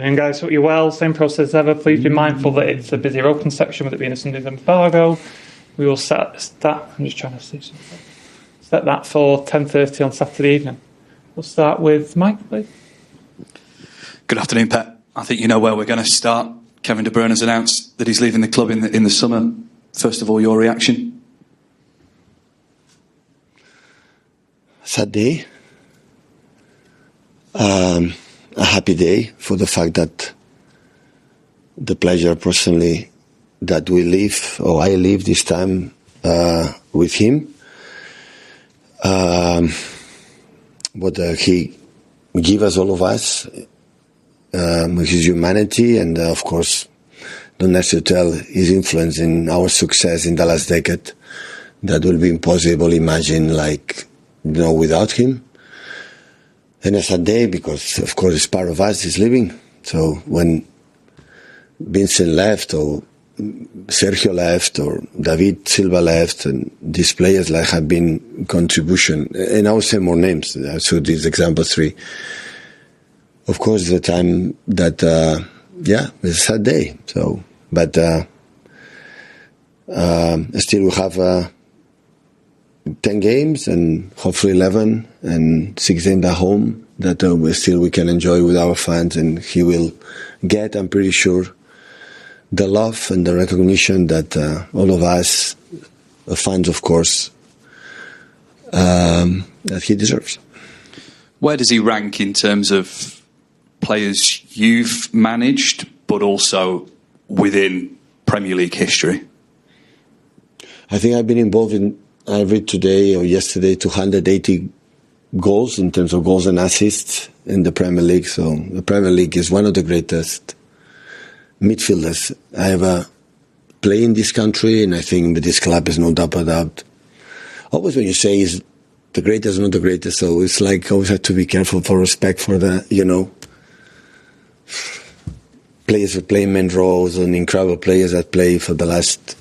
afternoon, guys. Hope you're well. Same process as ever. Please be mindful that it's a busy open section with it being a Sunday embargo. We will set that. I'm just trying to see something. Set that for 10:30 on Saturday evening. We'll start with Mike, please. Good afternoon, Pep. I think you know where we're going to start. Kevin De Bruyne has announced that he's leaving the club in the summer. First of all, your reaction? Sad day. A happy day for the fact that the pleasure personally that we live, or I live this time with him. What he gave us, all of us, his humanity, and of course, don't necessarily tell his influence in our success in the last decade. That will be impossible to imagine, without him. And a sad day because, of course, it's part of us, he's leaving. So when Vincent left, or Sergio left, or David Silva left, and these players have been contribution, and I will say more names, so these examples 3. Of course, the time that, it's a sad day. So, but still we have 10 games and hopefully 11 and 6 games at home that we can enjoy with our fans, and he will get, I'm pretty sure, the love and the recognition that all of us, fans, of course, that he deserves. Where does he rank in terms of players you've managed, but also within Premier League history? I think I've been involved in, I read today or yesterday, 280 goals in terms of goals and assists in the Premier League. So the Premier League is one of the greatest midfielders I ever played in this country, and I think that this club is no doubt about that. Always when you say is the greatest, not the greatest, so it's always have to be careful for respect for the, players who play main roles and incredible players that play for the last,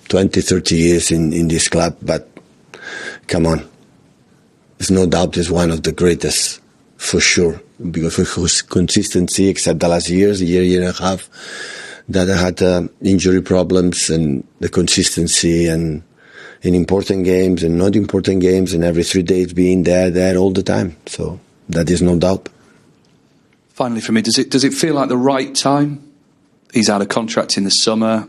20, 30 years in this club. But come on, there's no doubt he's one of the greatest for sure, because of his consistency, except the last year and a half, that I had injury problems, and the consistency, and in important games and not important games, and every 3 days being there all the time. So that is no doubt. Finally, for me, does it feel like the right time? He's out of contract in the summer.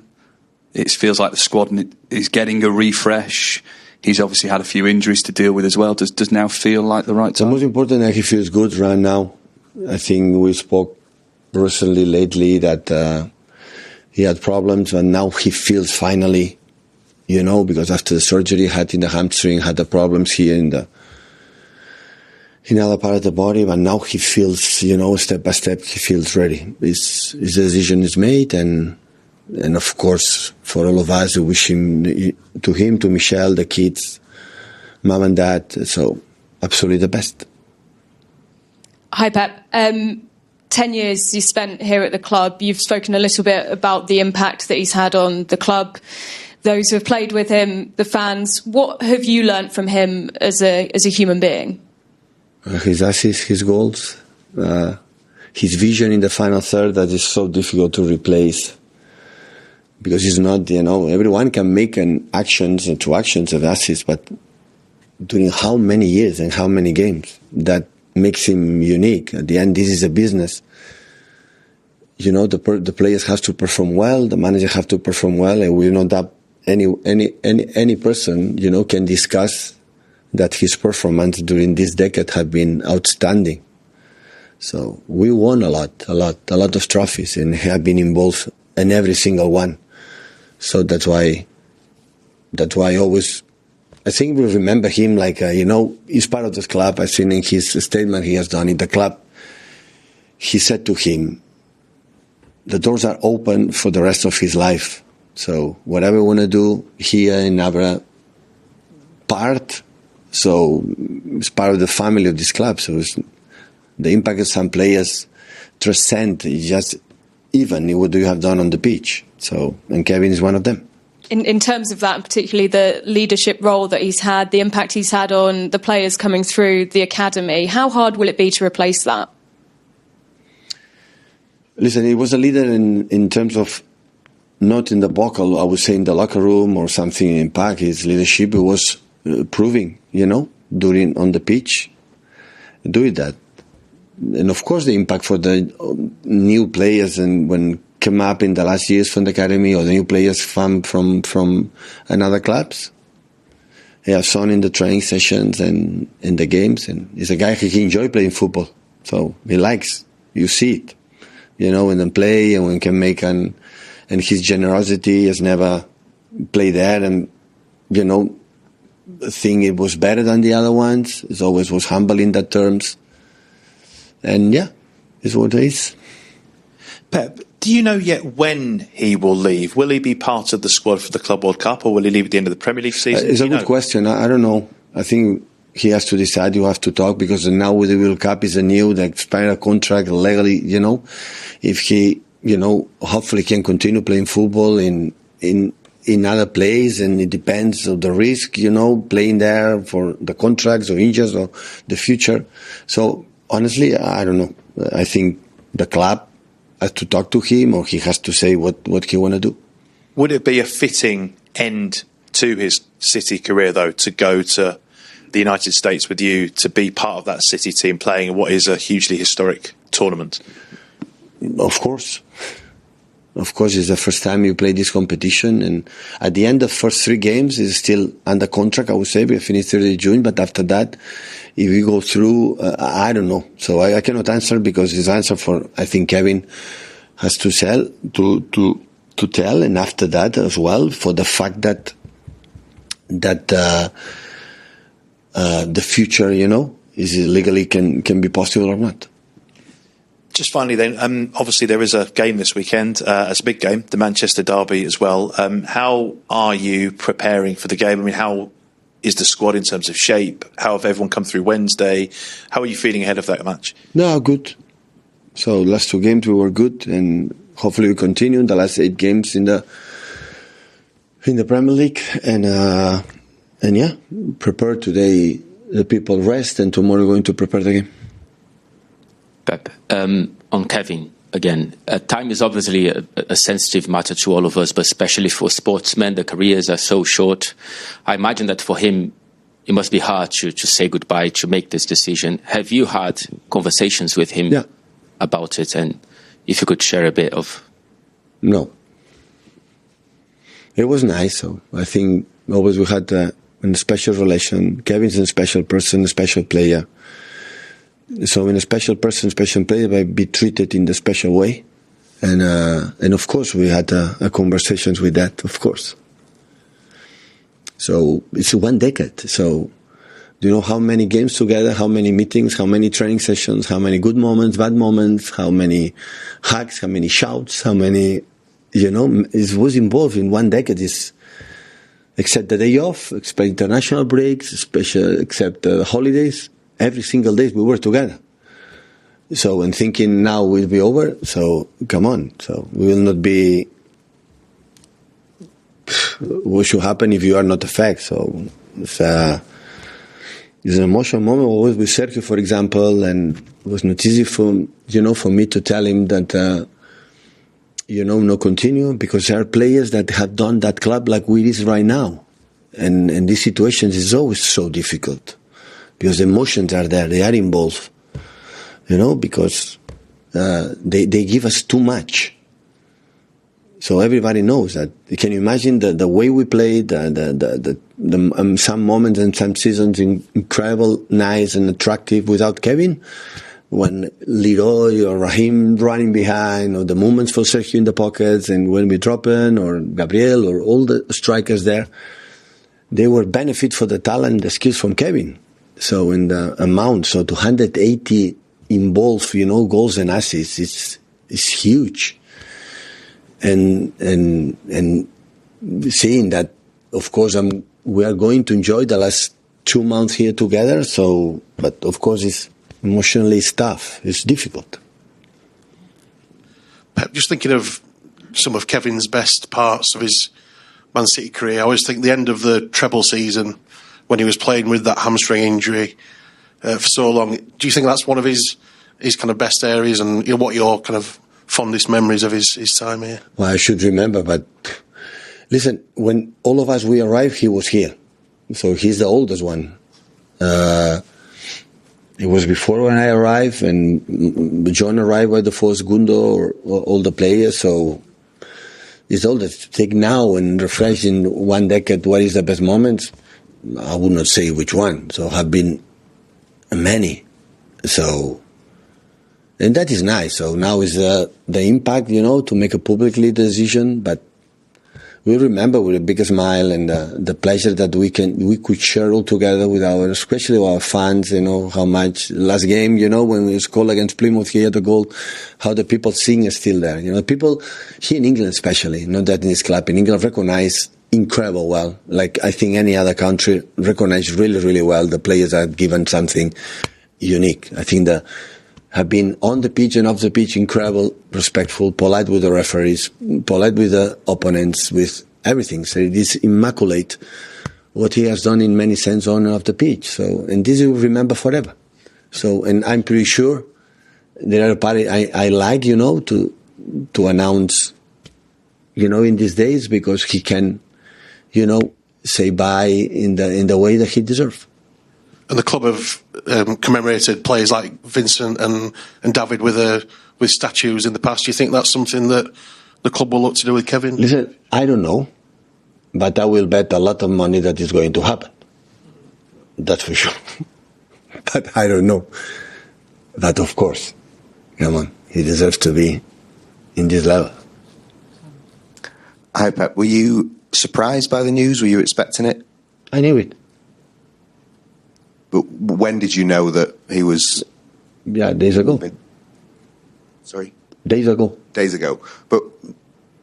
It feels like the squad is getting a refresh. He's obviously had a few injuries to deal with as well. Does now feel like the right time? The most important that he feels good right now. I think we spoke recently, lately, that he had problems, and now he feels finally, because after the surgery he had in the hamstring, had the problems here in other part of the body, but now he feels, step by step, he feels ready. His decision is made, and of course, for all of us, we wish him, to Michelle, the kids, mom and dad, so absolutely the best. Hi, Pep. 10 years you spent here at the club. You've spoken a little bit about the impact that he's had on the club, those who have played with him, the fans. What have you learnt from him as a human being? His assists, his goals, his vision in the final third that is so difficult to replace. Because he's not, everyone can make actions of assists, but during how many years and how many games, that makes him unique. At the end, this is a business. The players have to perform well, the manager have to perform well, and we know that any person, can discuss that his performance during this decade have been outstanding. So we won a lot of trophies, and have been involved in every single one. So that's why always, I think we remember him he's part of this club. I think in his statement he has done in the club, he said to him, the doors are open for the rest of his life. So whatever we want to do here in our part, so it's part of the family of this club. So the impact of some players transcend just even what you have done on the pitch. So, and Kevin is one of them. In terms of that, and particularly the leadership role that he's had, the impact he's had on the players coming through the academy, how hard will it be to replace that? Listen, he was a leader in terms of not in the vocal, I would say in the locker room or something in park. His leadership was proving, during on the pitch, doing that. And of course the impact for the new players and when came up in the last years from the academy or the new players from another clubs. He has shown in the training sessions and in the games, and he's a guy who enjoys playing football. So he likes, you see it, when they play and when can make and his generosity has never played there and, think it was better than the other ones. It always was humble in that terms. And yeah, it's what it is. Pep, do you know yet when he will leave? Will he be part of the squad for the Club World Cup, or will he leave at the end of the Premier League season? It's a good question. I don't know. I think he has to decide. You have to talk, because now with the World Cup is the expired contract legally, if he, hopefully can continue playing football in other places, and it depends on the risk, playing there for the contracts or injuries or the future. So honestly, I don't know. I think the club has to talk to him, or he has to say what he want to do. Would it be a fitting end to his City career, though, to go to the United States with you, to be part of that City team playing in what is a hugely historic tournament? Of course. Of course, it's the first time you play this competition, and at the end of the first 3 games, he's still under contract, I would say. We finished 30 June, but after that, if we go through, I don't know. So I cannot answer, because his answer for, I think Kevin has to to tell, and after that as well, for the fact that the future, is legally can be possible or not. Just finally then, obviously there is a game this weekend, it's a big game, the Manchester Derby as well. How are you preparing for the game? I mean, how is the squad in terms of shape? How have everyone come through Wednesday? How are you feeling ahead of that match? No, good. So last 2 games we were good, and hopefully we continue in the last 8 games in the Premier League. And yeah, prepare today. The people rest, and tomorrow we're going to prepare the game. Pep, on Kevin again, time is obviously a sensitive matter to all of us, but especially for sportsmen, the careers are so short. I imagine that for him, it must be hard to say goodbye, to make this decision. Have you had conversations with him about it? And if you could share a bit of... No. It was nice. So I think always we had a special relation. Kevin's a special person, a special player. So in a special person, special player, but be treated in the special way. And of course we had a conversations with that, of course. So it's 1 decade. So do you know how many games together, how many meetings, how many training sessions, how many good moments, bad moments, how many hugs, how many shouts, how many, it was involved in 1 decade. Except the day off, except international breaks, except the holidays. Every single day we were together. So when thinking now will be over, so come on. So we will not be... What should happen if you are not a fact? So it's an emotional moment. Always with Sergio, for example, and it was not easy for me to tell him that, no continue, because there are players that have done that club like we is right now. And these situations is always so difficult. Because emotions are there, they are involved, because they give us too much. So everybody knows that. Can you imagine the way we played, some moments and some seasons incredible, nice and attractive without Kevin? When Leroy or Raheem running behind, or the moments for Sergio in the pockets, and when we drop in, or Gabriel, or all the strikers there, they were benefit for the talent, the skills from Kevin. So in the amount, so 280 involved, goals and assists, it's huge. And seeing that, of course, we are going to enjoy the last 2 months here together. So, but of course, it's emotionally tough. It's difficult. Pep, just thinking of some of Kevin's best parts of his Man City career, I always think the end of the treble season, when he was playing with that hamstring injury for so long. Do you think that's one of his kind of best areas, and what your kind of fondest memories of his time here? Well, I should remember, but listen, when all of us we arrived, he was here. So he's the oldest one. It was before when I arrived, and John arrived by the first Gundo or all the players. So it's oldest. To take now and refresh in 1 decade what is the best moments, I would not say which one. So have been many. So, and that is nice. So now is the impact, to make a publicly decision, but we remember with a big smile and the pleasure that we could share all together with especially our fans, how much last game, when we scored against Plymouth, he had a goal, how the people sing is still there. People here in England especially, not that in this club, in England recognize incredible well. Like I think any other country recognize really, really well the players that have given something unique. I think that have been on the pitch and off the pitch incredible, respectful, polite with the referees, polite with the opponents, with everything. So it is immaculate what he has done in many sense on and off the pitch. So, and this you will remember forever. So, and I'm pretty sure there are parties I like, to announce, in these days because he can, say bye in the way that he deserves. And the club have commemorated players like Vincent and David with statues in the past. Do you think that's something that the club will look to do with Kevin? Listen, I don't know, but I will bet a lot of money that is going to happen. That's for sure. But I don't know. But of course, come on, he deserves to be in this level. Hi, Pep. Were you surprised by the news? Were you expecting it? I knew it. But when did you know that he was... Yeah, days ago. Sorry? Days ago. Days ago. But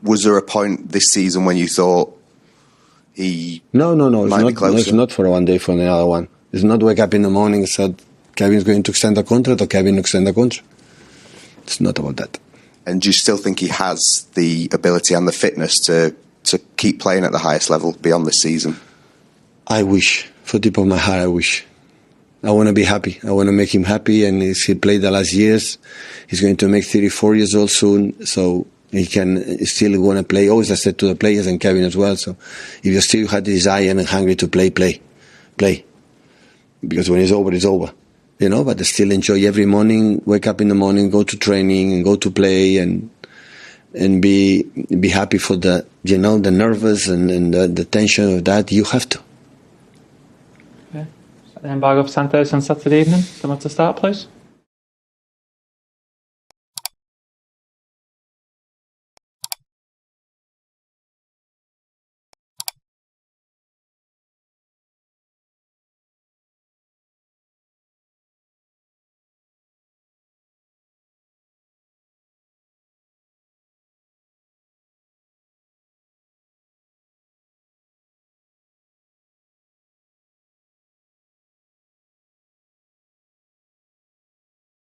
was there a point this season when you thought he No. might be closer? It's not for one day for another one. It's not wake up in the morning and said, Kevin's going to extend the contract or Kevin extend the contract. It's not about that. And do you still think he has the ability and the fitness to keep playing at the highest level beyond this season? I wish. For the tip of my heart, I wish. I want to be happy. I want to make him happy. And if he played the last years, he's going to make 34 years old soon. So he can still want to play. Always I said to the players and Kevin as well. So if you still had the desire and hungry to play. Because when it's over, it's over. But still enjoy every morning, wake up in the morning, go to training and go to play and be happy for the nervous and the tension of that. You have to. The embargo for 10:30 on Saturday evening. Someone to start, please.